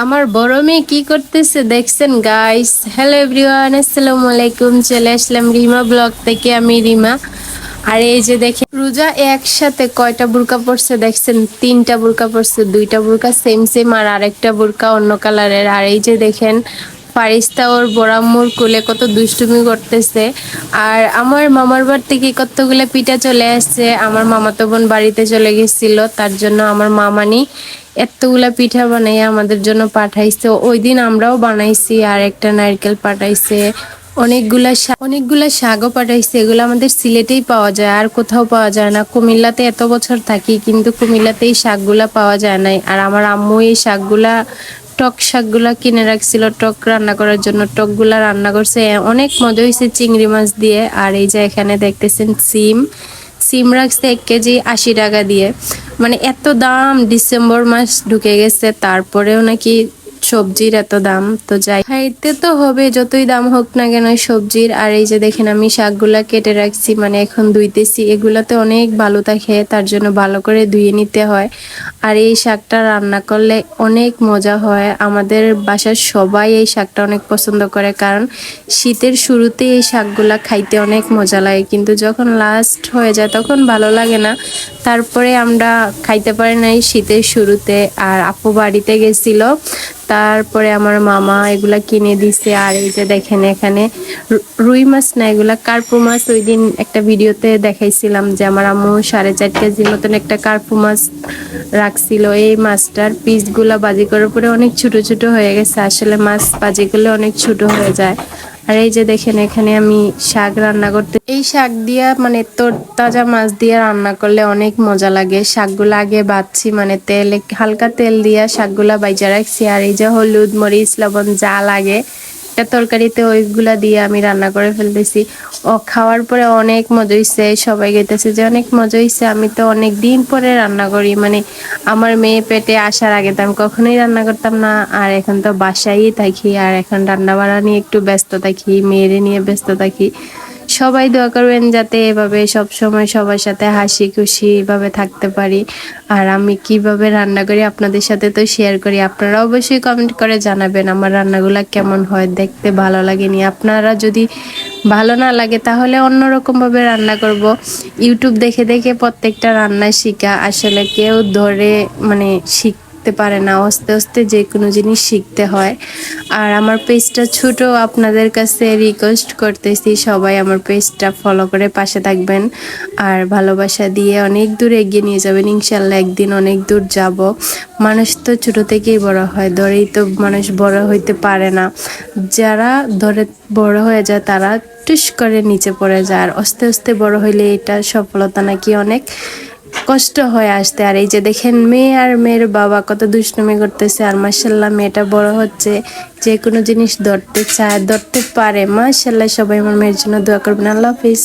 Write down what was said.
আমার বড় মেয়ে কি করতেছে দেখছেন গাইস? হ্যালো এভরিওয়ান, আসসালামু আলাইকুম। চলে আসলাম রিমা ব্লগ থেকে, আমি রিমা। আর এই যে দেখেন রোজা একসাথে কয়টা বুরকা পরছে দেখছেন? তিনটা বুরকা পরছে, দুইটা বুরকা সেম সেম আর আরেকটা বুরকা অন্য কালারের। আর এই যে দেখেন ফারিস্তা ওর বড়াম্মুর কোলে কত দুষ্টুমি করতেছে। আর আমার মামার বাড়ি থেকে কতগুলো পিঠা চলে আসছে। আমার মামাতো বোন বাড়িতে চলে গেছিল, তার জন্য আমার মামানি এতগুলা পিঠা বানাই আমাদের জন্য পাঠাইছে। ওই দিন আমরাও বানাইছি, আর একটা নারকেল পাঠাইছে, অনেকগুলা শাকও পাঠাইছে। এগুলো আমাদের সিলেটেই পাওয়া যায়, আর কোথাও পাওয়া যায় না। কুমিল্লাতে এত বছর থাকি, কিন্তু কুমিল্লাতেই শাকগুলা পাওয়া যায় নাই। আর আমার আম্মু এই শাকগুলা, টক শাকগুলা কিনে রাখছিল টক রান্না করার জন্য। টকগুলা রান্না করছে, অনেক মজা হয়েছে চিংড়ি মাছ দিয়ে। আর এই যে এখানে দেখতেছেন সিম সিম রাখছে 1 কেজি 80 টাকা দিয়ে। মানে এত দাম, ডিসেম্বর মাস ঢুকে গেছে তারপরেও নাকি সবজির এত দাম। তো যাই, খাইতে তো হবে যতই দাম হোক না কেন সবজির। আর এই যে দেখেন আমি শাকগুলা কেটে রাখছি, মানে এখন ধুইতেছি। এগুলাতে অনেক ভালো থাকে, তার জন্য ভালো করে ধুয়ে নিতে হয়। আর এই শাকটা রান্না করলে অনেক মজা হয়। আমাদের বাসার সবাই এই শাকটা অনেক পছন্দ করে, কারণ শীতের শুরুতে এই শাকগুলা খাইতে অনেক মজা লাগে, কিন্তু যখন লাস্ট হয়ে যায় তখন ভালো লাগে না। তারপরে আমরা খাইতে পারি নাই শীতের শুরুতে। আর আপু বাড়িতে গেছিল, তারপরে আমার মামা এগুলা কিনে দিছে। আর এই যে দেখেন এখানে রুই মাছ না, এগুলা কার্পু মাছ। ওই দিন একটা ভিডিওতে দেখাইছিলাম যে আমার আম্মু 4.5 কেজি মতন একটা কার্পু মাছ রাখছিল। এই মাছটার পিসগুলা বাজি করার পরে অনেক ছোট ছোট হয়ে গেছে। আসলে মাছ বাজি করলে অনেক ছোট হয়ে যায়। আর এই যে দেখেন এখানে আমি শাক রান্না করতে, এই শাক দিয়া মানে তোর তাজা মাছ দিয়ে রান্না করলে অনেক মজা লাগে। শাকগুলো আগে বাছছি, মানে তেল হালকা তেল দিয়া শাকগুলা বাইজা রাখছি। আর এই যে হলুদ মরিচ লবণ যা লাগে একটা তরকারিতে ওইগুলা দিয়ে আমি রান্না করে ফেলতেছি। ও খাওয়ার পরে অনেক মজা হয়েছে, সবাই গেতেছে যে অনেক মজা হয়েছে। আমি তো অনেক দিন পরে রান্না করি, মানে আমার মেয়ে পেটে আসার আগে তো আমি কখনোই রান্না করতাম না। আর এখন তো বাসায়ই থাকি, আর এখন রান্না বান্না নিয়ে একটু ব্যস্ত থাকি, মেয়েরে নিয়ে ব্যস্ত থাকি। সবাই দোয়া করবেন যাতে এভাবে সব সময় সবার সাথে হাসি খুশি ভাবে থাকতে পারি। আর আমি কিভাবে রান্না করি আপনাদের সাথে তো শেয়ার করি। আপনারা অবশ্যই কমেন্ট করে জানাবেন আমার রান্নাগুলো কেমন হয়, দেখতে ভালো লাগেনি। আপনারা যদি ভালো না লাগে তাহলে অন্যরকম ভাবে রান্না করব। ইউটিউব দেখে দেখে প্রত্যেকটা রান্না শিখা, আসলে কেউ ধরে মানে শিখতে পারে না, আস্তে আস্তে যে কোনো জিনিস শিখতে হয়। আর আমার পেজটা ছোট, আপনাদের কাছে রিকোয়েস্ট করতেছি সবাই আমার পেজটা ফলো করে পাশে থাকবেন। আর ভালোবাসা দিয়ে অনেক দূর এগিয়ে নিয়ে যাবেন ইনশাল্লাহ। একদিন অনেক দূর যাব। মানুষ তো ছোট থেকেই বড় হয়, ধরেই তো মানুষ বড় হইতে পারে না। যারা ধরে বড় হয়ে যায় তারা টুস করে নিচে পড়ে যায়। আর আস্তে আস্তে বড় হইলে এটা সফলতা নাকি অনেক কষ্ট হয়ে আসতে। আর এই যে দেখেন মেয়ে আর মেয়ের বাবা কত দুষ্টুমি করতেছে। আর মাশাল্লাহ মেয়েটা বড় হচ্ছে, যে কোনো জিনিস ধরতে চায়, ধরতে পারে। মাশাল্লাহ, সবাই আমার মেয়ের জন্য দোয়া করবেন। আল্লাহ হাফিজ।